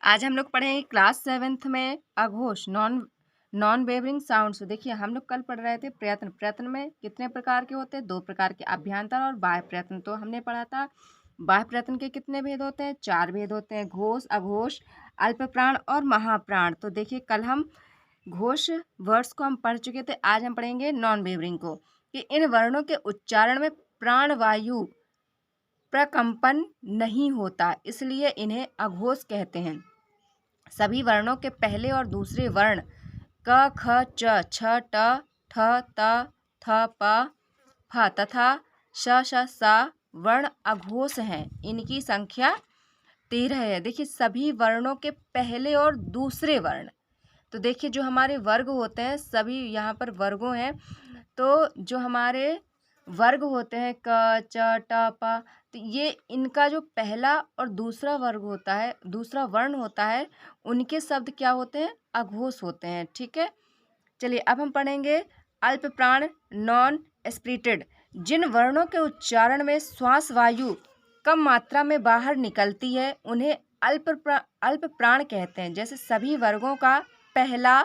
आज हम लोग पढ़ेंगे क्लास 7th में अघोष नॉन वेवरिंग साउंड्स। देखिए हम लोग कल पढ़ रहे थे प्रयत्न में कितने प्रकार के होते हैं, 2 प्रकार के, अभ्यंतर और बाह्य प्रयत्न। तो हमने पढ़ा था बाह्य प्रयत्न के कितने भेद होते हैं, 4 भेद होते हैं, घोष, अघोष, अल्प प्राण और महाप्राण। तो देखिए कल हम घोष वर्ड्स को हम पढ़ चुके थे, आज हम पढ़ेंगे नॉन वेवरिंग को, कि इन वर्णों के उच्चारण में प्राणवायु प्रकंपन नहीं होता, इसलिए इन्हें अघोष कहते हैं। सभी वर्णों के पहले और दूसरे वर्ण क, ख, च, छ, ट, ठ, त, थ, प, फ तथा श, श, सा वर्ण अघोष हैं। इनकी संख्या 13 है। देखिए सभी वर्णों के पहले और दूसरे वर्ण, तो देखिए जो हमारे वर्ग होते हैं, सभी यहाँ पर वर्गों हैं, तो जो हमारे वर्ग होते हैं क, च, ट, प, तो ये इनका जो पहला और दूसरा वर्ग होता है, दूसरा वर्ण होता है, उनके शब्द क्या होते हैं, अघोष होते हैं। ठीक है, चलिए अब हम पढ़ेंगे अल्प प्राण नॉन एस्पिरेटेड। जिन वर्णों के उच्चारण में श्वास वायु कम मात्रा में बाहर निकलती है उन्हें अल्प प्राण कहते हैं। जैसे सभी वर्गों का पहला,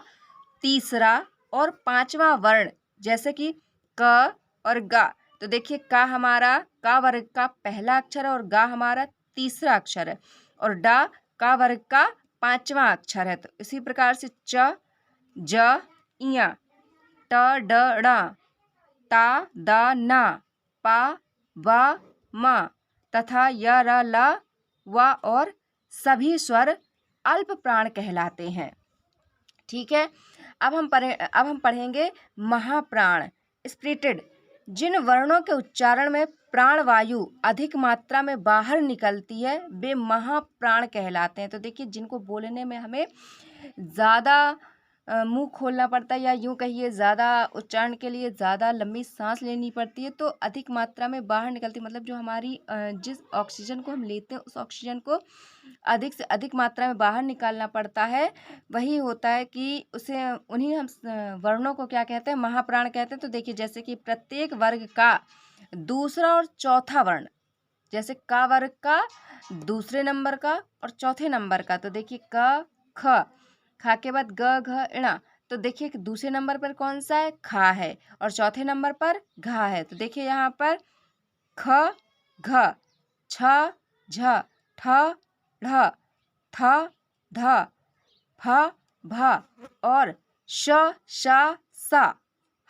तीसरा और पांचवा वर्ण, जैसे कि क और गा। तो देखिए का वर्ग का पहला अक्षर है और गा हमारा तीसरा अक्षर है, और डा का वर्ग का पांचवा अक्षर है। तो इसी प्रकार से च, ज, इया, ट, ड, ड़, ता, द, न, पा, व, म तथा य, र, ल, व और सभी स्वर अल्प प्राण कहलाते हैं। ठीक है, अब हम पढ़ेंगे महाप्राण स्पिरिटेड। जिन वर्णों के उच्चारण में प्राणवायु अधिक मात्रा में बाहर निकलती है वे महाप्राण कहलाते हैं। तो देखिए जिनको बोलने में हमें ज़्यादा मुंह खोलना पड़ता है, या यूँ कहिए ज़्यादा उच्चारण के लिए ज़्यादा लंबी सांस लेनी पड़ती है, तो अधिक मात्रा में बाहर निकलती, मतलब जो हमारी जिस ऑक्सीजन को हम लेते हैं उस ऑक्सीजन को अधिक से अधिक मात्रा में बाहर निकालना पड़ता है, वही होता है कि उसे उन्हीं हम वर्णों को क्या कहते हैं, महाप्राण कहते हैं। तो देखिए जैसे कि प्रत्येक वर्ग का दूसरा और चौथा वर्ण, जैसे का वर्ग का दूसरे नंबर का और चौथे नंबर का, तो देखिए क, ख, खा के बाद ग, घ, ण, तो देखिए कि दूसरे नंबर पर कौन सा है, खा है, और चौथे नंबर पर घा है। तो देखिए यहाँ पर ख, घ, छ, झ, ठ, ढ, थ, ध, फ, भ और श, श, स,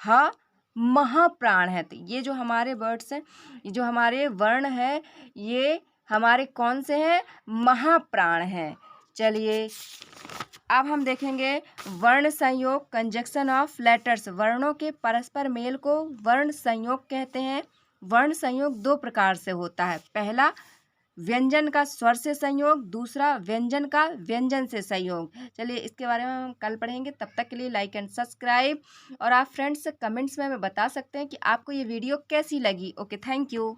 ह महाप्राण है। तो ये जो हमारे वर्ड्स हैं, ये जो हमारे वर्ण हैं, ये हमारे कौन से हैं, महाप्राण हैं। चलिए अब हम देखेंगे वर्ण संयोग कंजक्शन ऑफ लेटर्स। वर्णों के परस्पर मेल को वर्ण संयोग कहते हैं। वर्ण संयोग 2 प्रकार से होता है, पहला व्यंजन का स्वर से संयोग, दूसरा व्यंजन का व्यंजन से संयोग। चलिए इसके बारे में हम कल पढ़ेंगे, तब तक के लिए लाइक एंड सब्सक्राइब, और आप फ्रेंड्स कमेंट्स में हमें बता सकते हैं कि आपको ये वीडियो कैसी लगी। Okay, thank you.